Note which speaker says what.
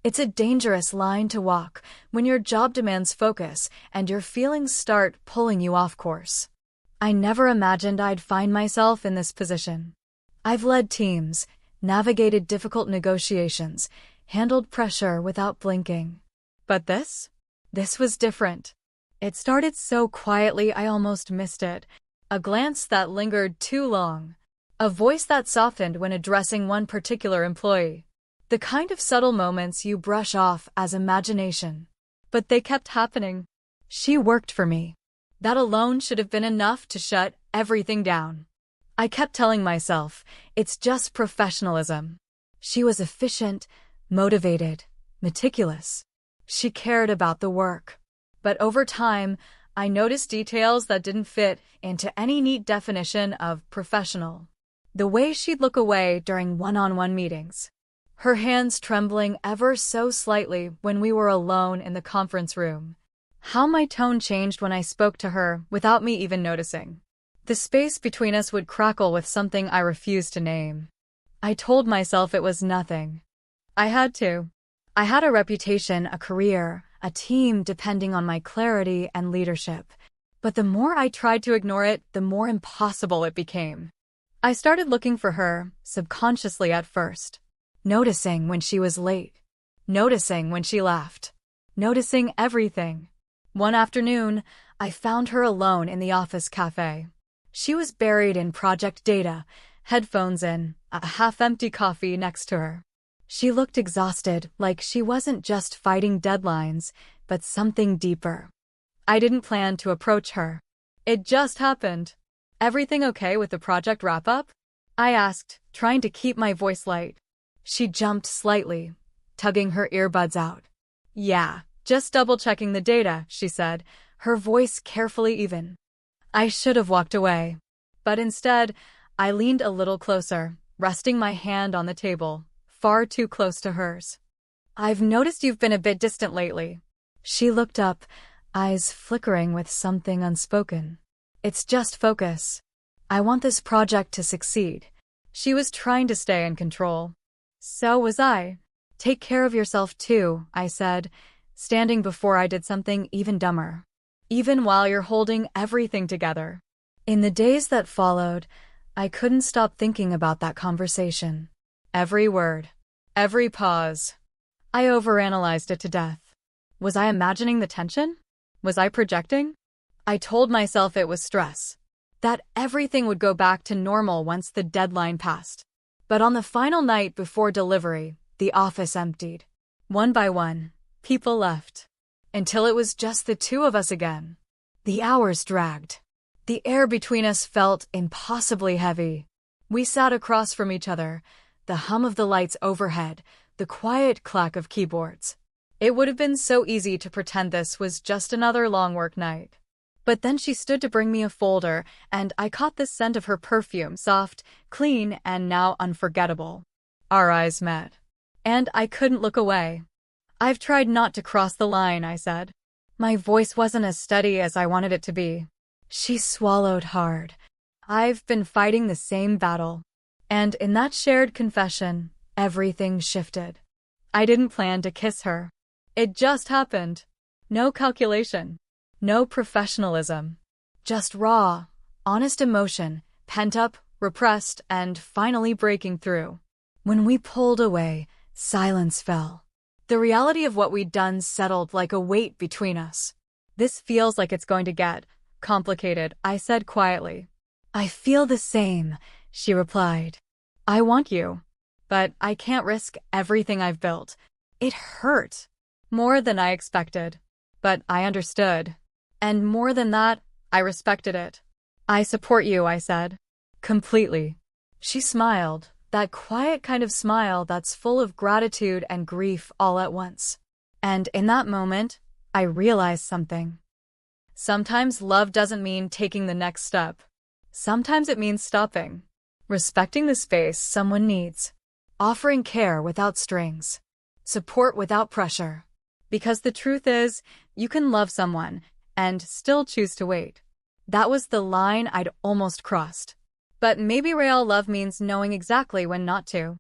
Speaker 1: It's a dangerous line to walk when your job demands focus and your feelings start pulling you off course. I never imagined I'd find myself in this position. I've led teams, navigated difficult negotiations, handled pressure without blinking. But this was different. It started so quietly I almost missed it. A glance that lingered too long. A voice that softened when addressing one particular employee. The kind of subtle moments you brush off as imagination. But they kept happening. She worked for me. That alone should have been enough to shut everything down. I kept telling myself, it's just professionalism. She was efficient, motivated, meticulous. She cared about the work. But over time, I noticed details that didn't fit into any neat definition of professional. The way she'd look away during one-on-one meetings. Her hands trembling ever so slightly when we were alone in the conference room. How my tone changed when I spoke to her without me even noticing. The space between us would crackle with something I refused to name. I told myself it was nothing. I had to. I had a reputation, a career, a team depending on my clarity and leadership. But the more I tried to ignore it, the more impossible it became. I started looking for her, subconsciously at first. Noticing when she was late. Noticing when she laughed. Noticing everything. One afternoon, I found her alone in the office cafe. She was buried in project data, headphones in, a half-empty coffee next to her. She looked exhausted, like she wasn't just fighting deadlines, but something deeper. I didn't plan to approach her. It just happened. "Everything okay with the project wrap-up?" I asked, trying to keep my voice light. She jumped slightly, tugging her earbuds out. "Yeah, just double-checking the data," she said, her voice carefully even. I should have walked away. But instead, I leaned a little closer, resting my hand on the table, far too close to hers. "I've noticed you've been a bit distant lately." She looked up, eyes flickering with something unspoken. "It's just focus. I want this project to succeed." She was trying to stay in control. So was I. "Take care of yourself too," I said, standing before I did something even dumber. "Even while you're holding everything together." In the days that followed, I couldn't stop thinking about that conversation. Every word. Every pause. I overanalyzed it to death. Was I imagining the tension? Was I projecting? I told myself it was stress. That everything would go back to normal once the deadline passed. But on the final night before delivery, the office emptied. One by one, people left. Until it was just the two of us again. The hours dragged. The air between us felt impossibly heavy. We sat across from each other, the hum of the lights overhead, the quiet clack of keyboards. It would have been so easy to pretend this was just another long work night. But then she stood to bring me a folder, and I caught the scent of her perfume, soft, clean, and now unforgettable. Our eyes met. And I couldn't look away. "I've tried not to cross the line," I said. My voice wasn't as steady as I wanted it to be. She swallowed hard. "I've been fighting the same battle." And in that shared confession, everything shifted. I didn't plan to kiss her. It just happened. No calculation. No professionalism. Just raw, honest emotion, pent up, repressed, and finally breaking through. When we pulled away, silence fell. The reality of what we'd done settled like a weight between us. "This feels like it's going to get complicated," I said quietly. "I feel the same," she replied. "I want you. But I can't risk everything I've built." It hurt. More than I expected. But I understood. And more than that, I respected it. "I support you," I said. "Completely." She smiled. That quiet kind of smile that's full of gratitude and grief all at once. And in that moment, I realized something. Sometimes love doesn't mean taking the next step. Sometimes it means stopping. Respecting the space someone needs. Offering care without strings. Support without pressure. Because the truth is, you can love someone and still choose to wait. That was the line I'd almost crossed. But maybe real love means knowing exactly when not to.